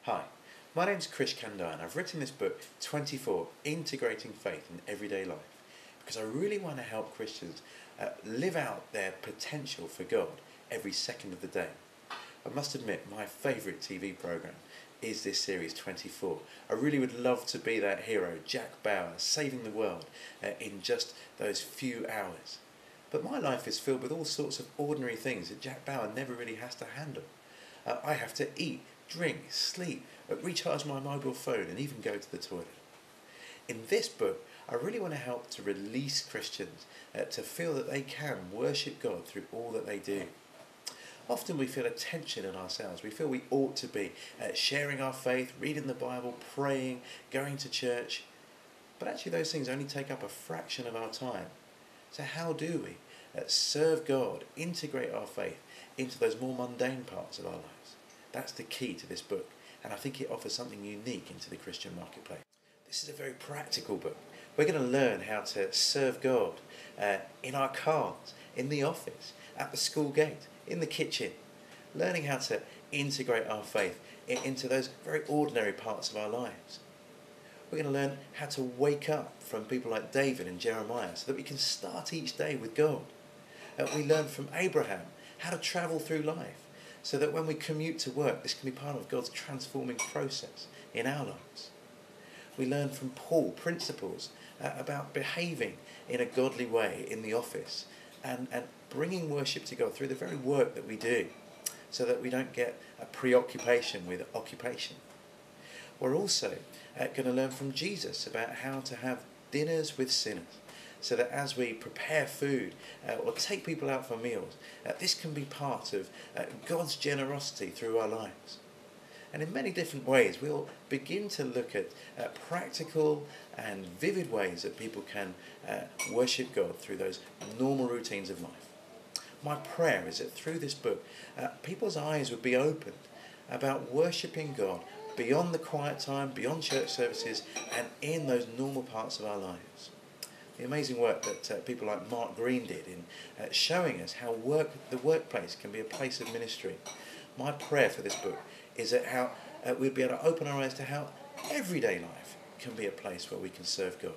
Hi, my name's Krish Kandai and I've written this book 24, Integrating Faith in Everyday Life, because I really want to help Christians live out their potential for God every second of the day. I must admit, my favourite TV programme is this series 24. I really would love to be that hero, Jack Bauer, saving the world in just those few hours. But my life is filled with all sorts of ordinary things that Jack Bauer never really has to handle. I have to eat, drink, sleep, recharge my mobile phone and even go to the toilet. In this book, I really want to help to release Christians to feel that they can worship God through all that they do. Often we feel a tension in ourselves. We feel we ought to be sharing our faith, reading the Bible, praying, going to church. But actually those things only take up a fraction of our time. So how do we serve God, integrate our faith into those more mundane parts of our lives? That's the key to this book, and I think it offers something unique into the Christian marketplace. This is a very practical book. We're going to learn how to serve God in our cars, in the office, at the school gate, in the kitchen, learning how to integrate our faith into those very ordinary parts of our lives. We're going to learn how to wake up from people like David and Jeremiah so that we can start each day with God. We learn from Abraham how to travel through life so that when we commute to work, this can be part of God's transforming process in our lives. We learn from Paul principles about behaving in a godly way in the office and bringing worship to God through the very work that we do so that we don't get a preoccupation with occupation. We're also going to learn from Jesus about how to have dinners with sinners so that as we prepare food or take people out for meals, this can be part of God's generosity through our lives. And in many different ways, we'll begin to look at practical and vivid ways that people can worship God through those normal routines of life. My prayer is that through this book, people's eyes would be opened about worshipping God beyond the quiet time, beyond church services, and in those normal parts of our lives. The amazing work that people like Mark Green did in showing us how the workplace can be a place of ministry. My prayer for this book is that how we'd be able to open our eyes to how everyday life can be a place where we can serve God.